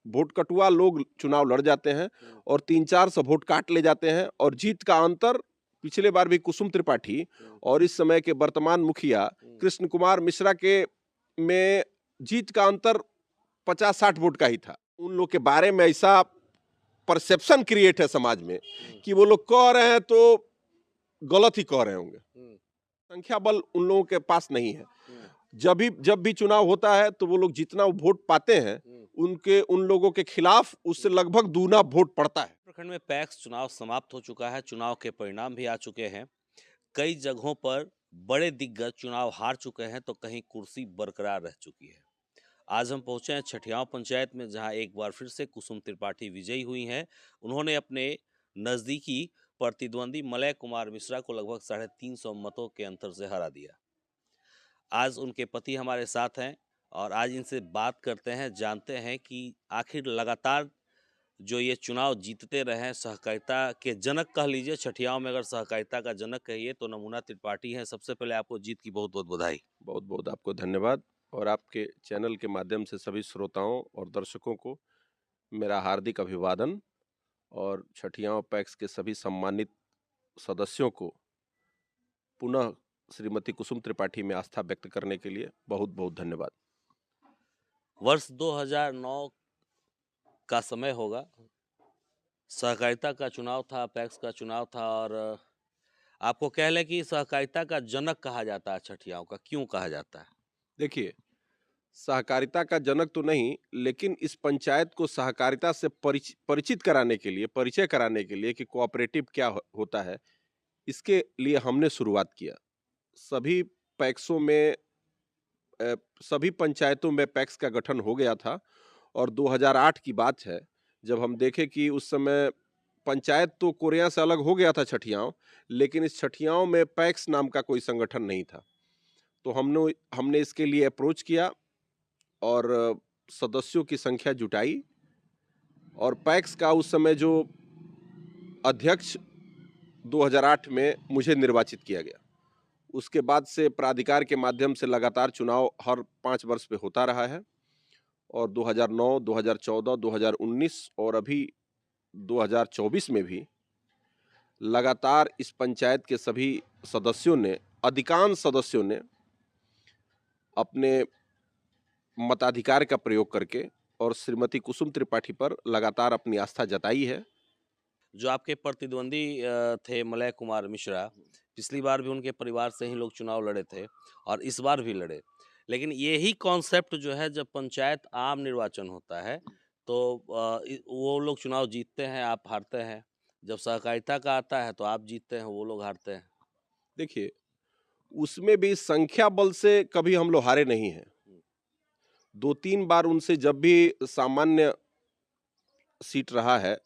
Vote कटुआ लोग चुनाव लड़ जाते हैं और 300-400 वोट काट ले जाते हैं और जीत का अंतर पिछले बार भी कुसुम त्रिपाठी और इस समय के वर्तमान मुखिया कृष्ण कुमार मिश्रा के में जीत का अंतर 50-60 वोट का ही था। उन लोग के बारे में ऐसा परसेप्शन क्रिएट है समाज में कि वो लोग कह रहे हैं तो गलत ही कह रहे होंगे। संख्या बल उन लोगों के पास नहीं है। जब भी चुनाव होता है तो वो लोग जितना वोट पाते हैं उन लोगों के खिलाफ उससे लगभग दूना वोट पड़ता है। प्रखंड में पैक्स चुनाव समाप्त हो चुका है, चुनाव के परिणाम भी आ चुके हैं। कई जगहों पर बड़े दिग्गज चुनाव हार चुके हैं तो कहीं कुर्सी बरकरार रह चुकी है। आज हम पहुंचे हैं छठियाव पंचायत में, जहां एक बार फिर से कुसुम त्रिपाठी विजयी हुई हैं। उन्होंने अपने नजदीकी प्रतिद्वंदी मलय कुमार मिश्रा को लगभग 350 मतों के अंतर से हरा दिया। आज उनके पति हमारे साथ हैं और आज इनसे बात करते हैं, जानते हैं कि आखिर लगातार जो ये चुनाव जीतते रहे, सहकारिता के जनक कह लीजिए, छठियाव में अगर सहकारिता का जनक कहिए तो नमूना त्रिपाठी है। सबसे पहले आपको जीत की बहुत बहुत बधाई। बहुत बहुत आपको धन्यवाद और आपके चैनल के माध्यम से सभी श्रोताओं और दर्शकों को मेरा हार्दिक अभिवादन और छठियाव पैक्स के सभी सम्मानित सदस्यों को पुनः श्रीमती कुसुम त्रिपाठी में आस्था व्यक्त करने के लिए बहुत बहुत धन्यवाद। वर्ष 2009 का समय होगा, सहकारिता का चुनाव था, पैक्स का चुनाव था और आपको कह लें कि सहकारिता का जनक कहा जाता है छठियाव का। क्यों कहा जाता है? देखिए, सहकारिता का जनक तो नहीं, लेकिन इस पंचायत को सहकारिता से परिचित कराने के लिए, परिचय कराने के लिए कि कोऑपरेटिव क्या होता है, इसके लिए हमने शुरुआत किया। सभी पैक्सों में सभी पंचायतों में पैक्स का गठन हो गया था और 2008 की बात है जब हम देखें कि उस समय पंचायत तो कोरिया से अलग हो गया था छठियाव, लेकिन इस छठियाव में पैक्स नाम का कोई संगठन नहीं था। तो हमने इसके लिए अप्रोच किया और सदस्यों की संख्या जुटाई और पैक्स का उस समय जो अध्यक्ष 2008 में मुझे निर्वाचित किया गया। उसके बाद से प्राधिकार के माध्यम से लगातार चुनाव हर 5 वर्ष पे होता रहा है और 2009, 2014, 2019 और अभी 2024 में भी लगातार इस पंचायत के सभी सदस्यों ने, अधिकांश सदस्यों ने अपने मताधिकार का प्रयोग करके और श्रीमती कुसुम त्रिपाठी पर लगातार अपनी आस्था जताई है। जो आपके प्रतिद्वंदी थे मलय कुमार मिश्रा, पिछली बार भी उनके परिवार से ही लोग चुनाव लड़े थे और इस बार भी लड़े। लेकिन यही कॉन्सेप्ट जो है, जब पंचायत आम निर्वाचन होता है तो वो लोग चुनाव जीतते हैं, आप हारते हैं। जब सहकारिता का आता है तो आप जीतते हैं, वो लोग हारते हैं। देखिए, उसमें भी संख्या बल से कभी हम लोग हारे नहीं हैं। 2-3 बार उनसे जब भी सामान्य सीट रहा है,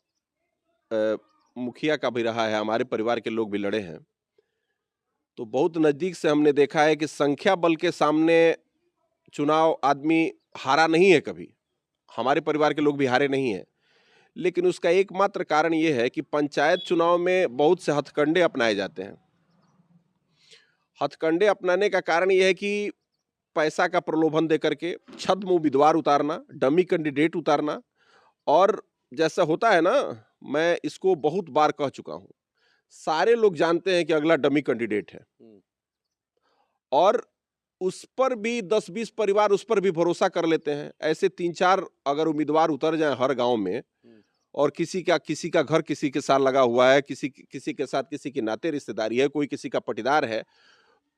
मुखिया का भी रहा है, हमारे परिवार के लोग भी लड़े हैं, तो बहुत नजदीक से हमने देखा है कि संख्या बल के सामने चुनाव आदमी हारा नहीं है कभी। हमारे परिवार के लोग भी हारे नहीं हैं। लेकिन उसका एकमात्र कारण ये है कि पंचायत चुनाव में बहुत से हथकंडे अपनाए जाते हैं। हथकंडे अपनाने का कारण ये है कि पैसा का प्रलोभन देकर के छद्म उम्मीदवार उतारना, डमी कैंडिडेट उतारना और जैसा होता है ना, मैं इसको बहुत बार कह चुका हूं, सारे लोग जानते हैं कि अगला डमी कैंडिडेट है और उस पर भी 10-20 परिवार उस पर भी भरोसा कर लेते हैं। ऐसे 3-4 अगर उम्मीदवार उतर जाएं हर गांव में और किसी का घर किसी के साथ लगा हुआ है, किसी के साथ किसी की नाते रिश्तेदारी है, कोई किसी का पटीदार है,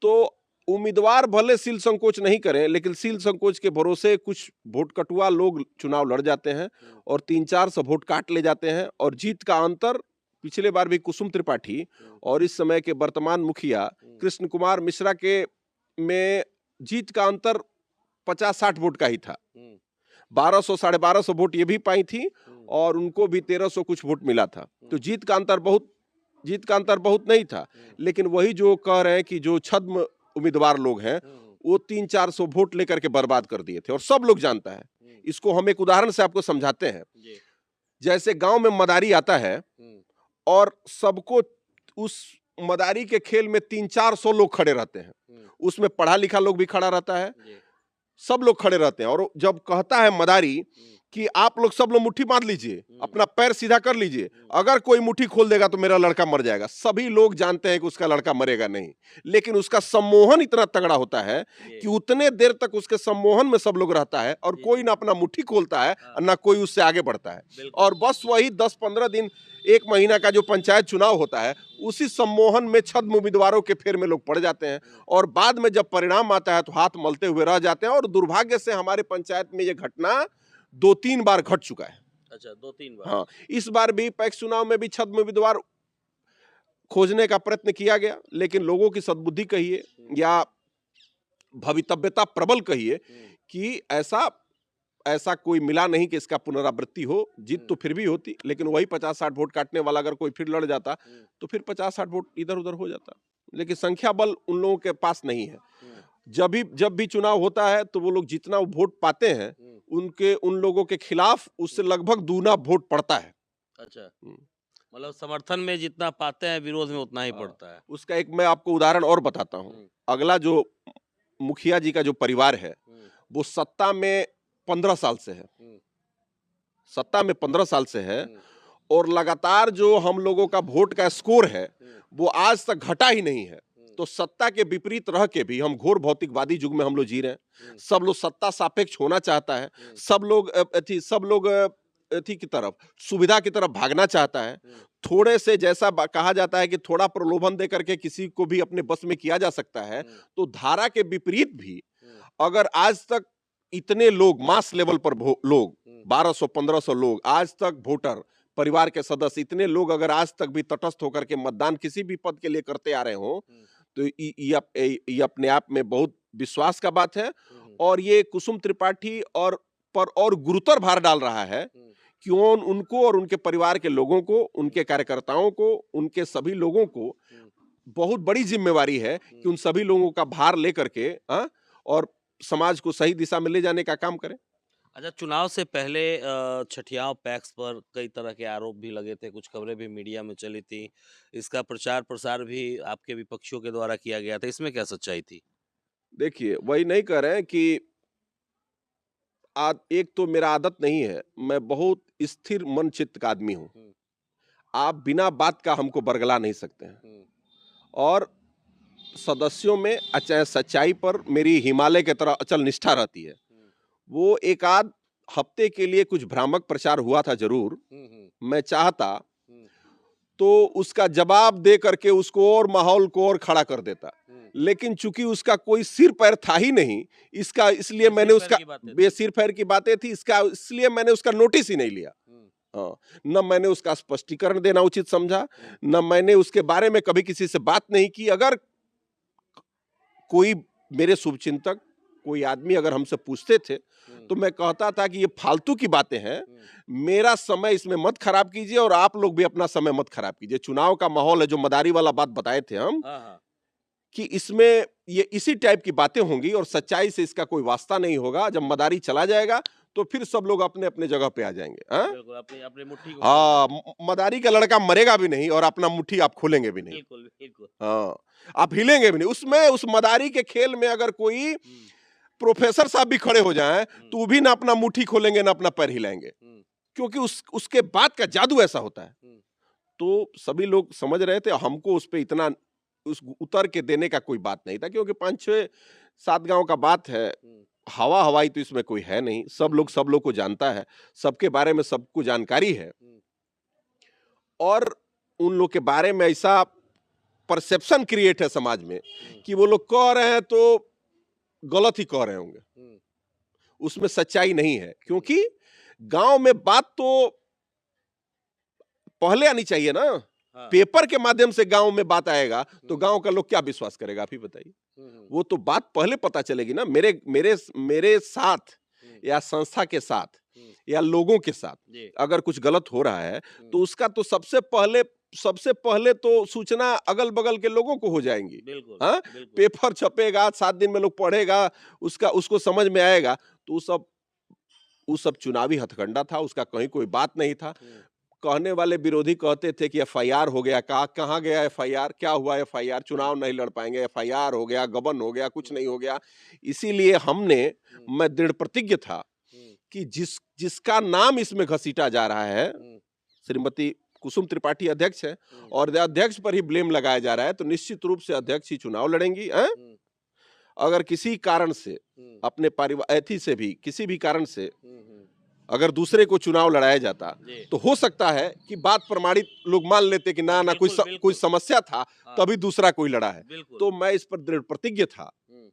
तो उम्मीदवार भले सील संकोच नहीं करें, लेकिन सील संकोच के भरोसे कुछ वोट कटुआ लोग चुनाव लड़ जाते हैं और 300-400 वोट काट ले जाते हैं और जीत का अंतर पिछले बार भी कुसुम त्रिपाठी और इस समय के वर्तमान मुखिया कृष्ण कुमार मिश्रा के में जीत का अंतर 50-60 वोट का ही था। 1200 1250 वोट ये भी पाई थी और उनको भी 1300 कुछ वोट मिला था। तो जीत का अंतर बहुत नहीं था। लेकिन वही जो कह रहे हैं कि जो छद्म उम्मीदवार लोग हैं, वो 300-400 वोट लेकर के बर्बाद कर दिए थे और सब लोग जानता है। इसको हम एक उदाहरण से आपको समझाते हैं। जैसे गांव में मदारी आता है और सबको उस मदारी के खेल में 300-400 लोग खड़े रहते हैं, उसमें पढ़ा लिखा लोग भी खड़ा रहता है, सब लोग खड़े रहते हैं और जब कहता है मदारी कि आप लोग सब लोग मुट्ठी बांध लीजिए, अपना पैर सीधा कर लीजिए, हुँ। अगर कोई मुट्ठी खोल देगा तो मेरा लड़का मर जाएगा। सभी लोग जानते हैं कि उसका लड़का मरेगा नहीं, लेकिन उसका सम्मोहन इतना तगड़ा होता है जी। कि उतने देर तक उसके सम्मोहन में सब लोग रहता है और जी, कोई जी। ना अपना मुट्ठी खोलता है हाँ। और ना कोई उससे आगे बढ़ता है। बिल्कुल। और बस वही 10-15 दिन, 1 महीना का जो पंचायत चुनाव होता है, उसी सम्मोहन में छद्म उम्मीदवारों के फेर में लोग पड़ जाते हैं और बाद में जब परिणाम आता है तो हाथ मलते हुए रह जाते हैं। और दुर्भाग्य से हमारे पंचायत में ये घटना 2-3 बार घट चुका है। अच्छा 2-3 बार। हाँ, इस बार भी पैक्स चुनाव में भी छद्म उम्मीदवार खोजने का प्रयत्न किया गया, लेकिन लोगों की सद्बुद्धि कहिए या भवितव्यता प्रबल कहिए हुँ। कि ऐसा कोई मिला नहीं कि इसका पुनरावृत्ति हो। जीत तो फिर भी होती, लेकिन वही 50-60 वोट काटने वाला अगर कोई फिर लड़ जाता हुँ। तो फिर 50-60 वोट इधर-उधर हो जाता। लेकिन संख्या बल उन लोगों के पास नहीं है। हुँ। जब भी चुनाव होता है तो वो लोग जितना वोट पाते हैं, हुँ। उन लोगों के खिलाफ उससे लगभग दूना वोट पड़ता है। अच्छा, हुँ। मतलब समर्थन में जितना पाते हैं विरोध में उतना ही हाँ, पड़ता है। उसका एक मैं आपको उदाहरण और बताता हूँ। हुँ। अगला जो मुखिया जी का जो परिवार है, हुँ। वो सत्ता में 15 साल से है। हुँ। सत्ता में 15 साल से है हुँ। और लगातार जो हम लोगों का वोट का स्कोर है, हुँ। वो आज तक घटा ही नहीं है। हुँ। तो सत्ता के विपरीत रह के भी हम घोर भौतिकवादी युग में हम लोग जी रहे हैं। हुँ। सब लोग सत्ता सापेक्ष होना चाहता है। हुँ। सब लोग अथी की तरफ, सुविधा की तरफ भागना चाहता है। हुँ। थोड़े से जैसा कहा जाता है कि थोड़ा प्रलोभन दे करके किसी को भी अपने बस में किया जा सकता है। हुँ। तो धारा के विपरीत भी हुँ। अगर आज तक इतने लोग मास लेवल पर लोग हुँ। 1200-1500 लोग आज तक वोटर, परिवार के सदस्य, इतने लोग अगर आज तक भी तटस्थ होकर के मतदान किसी भी पद के लिए करते आ रहे हो, हुँ। तो ये अपने आप में बहुत विश्वास का बात है। हुँ। हुँ। और ये कुसुम त्रिपाठी और गुरुतर भार डाल रहा है हुँ। कि उनको और उनके परिवार के लोगों को, उनके कार्यकर्ताओं को, उनके सभी लोगों को हुँ। बहुत बड़ी जिम्मेवारी है कि उन सभी लोगों का भार लेकर के और समाज को सही दिशा में ले जाने का काम करें। अच्छा, चुनाव से पहले छठियाव पैक्स पर कई तरह के आरोप भी लगे थे, कुछ खबरें भी मीडिया में चली थी। इसका प्रचार-प्रसार भी आपके विपक्षियों के द्वारा किया गया था, इसमें क्या सच्चाई थी? देखिए, वही नहीं कह रहे हैं कि एक तो मेरा आदत नहीं है, मैं बहुत स्थिर मन चित्त का आदमी हूँ। हुँ। आप बिना बात का हमको बरगला नहीं सकते हैं। हुँ। और सदस्यों में सच्चाई पर मेरी हिमालय की तरह अचल निष्ठा रहती है। हुँ। वो एक आध हफ्ते के लिए कुछ भ्रामक प्रचार हुआ था ज़रूर, हुँ। हुँ। मैं चाहता हुँ। तो उसका जवाब दे करके उसको और माहौल को और खड़ा कर देता। हुँ। लेकिन चूँकि उसका कोई सिर-पैर था ही नहीं, इसलिए मैंने सिर-पैर उसका की बातें थी। बेसिर-पैर की बातें थी, इसलिए मैंने उसका नोटिस ही नहीं लिया। हुँ। हाँ, न मैंने उसका स्पष्टीकरण देना उचित समझा, हुँ। न मैंने उसके बारे में कभी किसी से बात नहीं की। अगर कोई मेरे शुभचिंतक, कोई आदमी अगर हमसे पूछते थे, हुँ। तो मैं कहता था कि ये फालतू की बातें हैं, हुँ। मेरा समय इसमें मत खराब कीजिए और आप लोग भी अपना समय मत खराब कीजिए। चुनाव का माहौल है, जो मदारी वाला बात बताए थे हम, हाँ, हाँ। कि इसमें ये इसी टाइप की बातें होंगी और सच्चाई से इसका कोई वास्ता नहीं होगा। जब मदारी चला जाएगा, तो फिर सब लोग अपने-अपने जगह पे आ जाएँगे। हाँ? बिल्कुल, अपनी अपनी मुट्ठी को हाँ, खोलेंगे। मदारी का लड़का मरेगा भी नहीं और अपना मुट्ठी आप खोलेंगे भी नहीं। बिल्कुल, बिल्कुल। हाँ, आप हिलेंगे भी नहीं। उसमें उस मदारी के खेल में अगर कोई हुँ। प्रोफेसर साहब भी खड़े हो जाएँ, हुँ। तो वो भी ना अपना मुट्ठी खोलेंगे, ना अपना पैर हिलाएँगे। हुँ। क्योंकि उसके बाद का जादू ऐसा होता है। हुँ। तो सभी लोग समझ रहे थे, हमको उस पे इतना उस उतर के देने का कोई बात नहीं था, क्योंकि 5-6-7 गाँव का बात है। हुँ। हवा-हवाई तो इसमें कोई है नहीं। सब लोग को जानता है, सबके बारे में सबको जानकारी है। हुँ। और उन लोग के बारे में ऐसा परसेप्शन क्रिएट है समाज में हुँ। कि वो लोग कह रहे हैं तो गलत ही कह रहे होंगे। हुँ। उसमें सच्चाई नहीं है, क्योंकि गाँव में बात तो पहले आनी चाहिए ना। हाँ। पेपर के माध्यम से गाँव में बात आएगा, तो हुँ। गाँव का लोग क्या विश्वास करेगा, आप ही बताइए। हुँ। हुँ। वो तो बात पहले पता चलेगी ना, मेरे साथ हुँ। या संस्था के साथ हुँ। या लोगों के साथ जी। अगर कुछ गलत हो रहा है, तो हुँ। उसका तो सबसे पहले तो सूचना अगल-बगल के लोगों को हो जाएँगी। बिल्कुल, हाँ? बिल्कुल। पेपर छपेगा, 7 दिन में लोग पढ़ेगा, उसको समझ में आएगा, तो वो सब चुनावी हथकंडा था, उसका कहीं कोई बात नहीं था। हुँ। कहने वाले विरोधी कहते थे कि एफआईआर हो गया। कहाँ गया एफआईआर? क्या हुआ एफआईआर? चुनाव नहीं लड़ पाएंगे, एफआईआर हो गया, गबन हो गया, कुछ नहीं हो गया। इसीलिए हुँ। मैं दृढ़ प्रतिज्ञ था हुँ। कि जिसका नाम इसमें घसीटा जा रहा है, हुँ, श्रीमती कुसुम त्रिपाठी अध्यक्ष है हुँ, और अध्यक्ष पर ही ब्लेम लगाया जा रहा है, तो निश्चित रूप से अध्यक्ष ही चुनाव लड़ेंगी। हैं? हुँ, अगर किसी कारण से हुँ, अपने परिवार एथी से भी किसी भी कारण से हुँ। अगर दूसरे को चुनाव लड़ाया जाता, जी। तो हो सकता है कि बात प्रमाणित लोग मान लेते कि ना बिल्कुल, कोई बिल्कुल। समस्या था, हाँ, तभी दूसरा कोई लड़ा है। बिल्कुल। तो मैं इस पर दृढ़ प्रतिज्ञ था हुँ,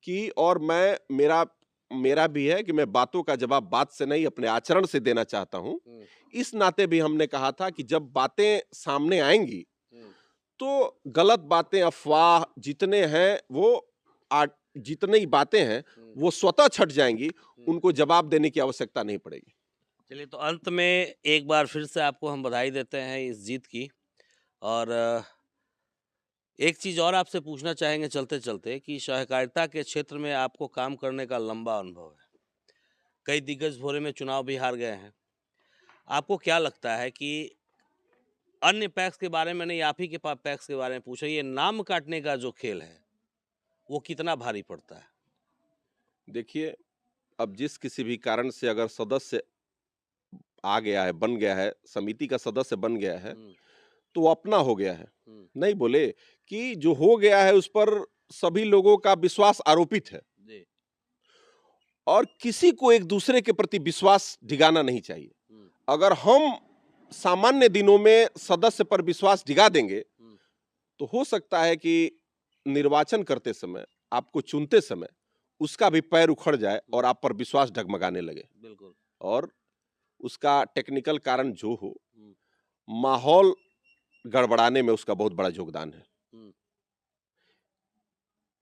कि और मैं मेरा मेरा भी है कि मैं बातों का जवाब बात से नहीं अपने आचरण से देना चाहता हूं। हुँ, इस नाते भी हमने कहा था कि जब बातें सामने आएंगी हुँ, तो गलत बातें, अफवाह जितने हैं वो जितनी बातें हैं हुँ, वो स्वतः छट जाएंगी, हुँ। उनको जवाब देने की आवश्यकता नहीं पड़ेगी। चलिए तो अंत में एक बार फिर से आपको हम बधाई देते हैं इस जीत की और एक चीज़ और आपसे पूछना चाहेंगे चलते-चलते कि सहकारिता के क्षेत्र में आपको काम करने का लंबा अनुभव है। कई दिग्गज भोरे में चुनाव भी हार गए हैं। आपको क्या लगता है कि अन्य पैक्स के बारे में नहीं, आप ही के पैक्स के बारे में पूछा, ये नाम काटने का जो खेल है, वो कितना भारी पड़ता है? देखिए, अब जिस किसी भी कारण से अगर सदस्य आ गया है, बन गया है, समिति का सदस्य बन गया है, हुँ, तो वो अपना हो गया है। हुँ, नहीं बोले कि जो हो गया है उस पर सभी लोगों का विश्वास आरोपित है जी, और किसी को एक दूसरे के प्रति विश्वास डिगाना नहीं चाहिए। हुँ, अगर हम सामान्य दिनों में सदस्य पर विश्वास डिगा देंगे, हुँ, तो हो सकता है कि निर्वाचन करते समय, आपको चुनते समय उसका भी पैर उखड़ जाए हुँ, और आप पर विश्वास डगमगाने लगे बिल्कुल। और उसका टेक्निकल कारण जो हो, हुँ, माहौल गड़बड़ाने में उसका बहुत बड़ा योगदान है। हुँ,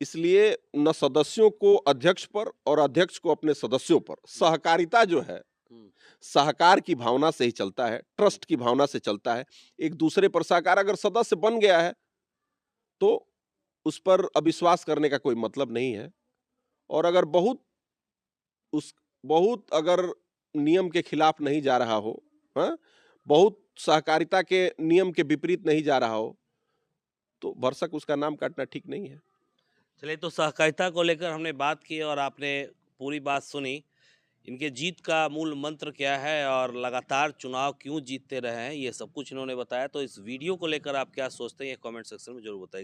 इसलिए न सदस्यों को अध्यक्ष पर और अध्यक्ष को अपने सदस्यों पर, हुँ, सहकारिता जो है, हुँ, सहकार की भावना से ही चलता है, हुँ, ट्रस्ट की भावना से चलता है। एक दूसरे पर सहकार अगर सदस्य बन गया है, तो उस पर अविश्वास करने का कोई मतलब नहीं है और अगर उस बहुत अगर नियम के खिलाफ नहीं जा रहा हो, हाँ? बहुत सहकारिता के नियम के विपरीत नहीं जा रहा हो, तो भरसक उसका नाम काटना ठीक नहीं है। चलिए तो सहकारिता को लेकर हमने बात की और आपने पूरी बात सुनी। इनके जीत का मूल मंत्र क्या है और लगातार चुनाव क्यों जीतते रहे हैं, ये सब कुछ इन्होंने बताया। तो इस वीडियो को लेकर आप क्या सोचते हैं, ये कमेंट सेक्शन में ज़रूर बताइएगा।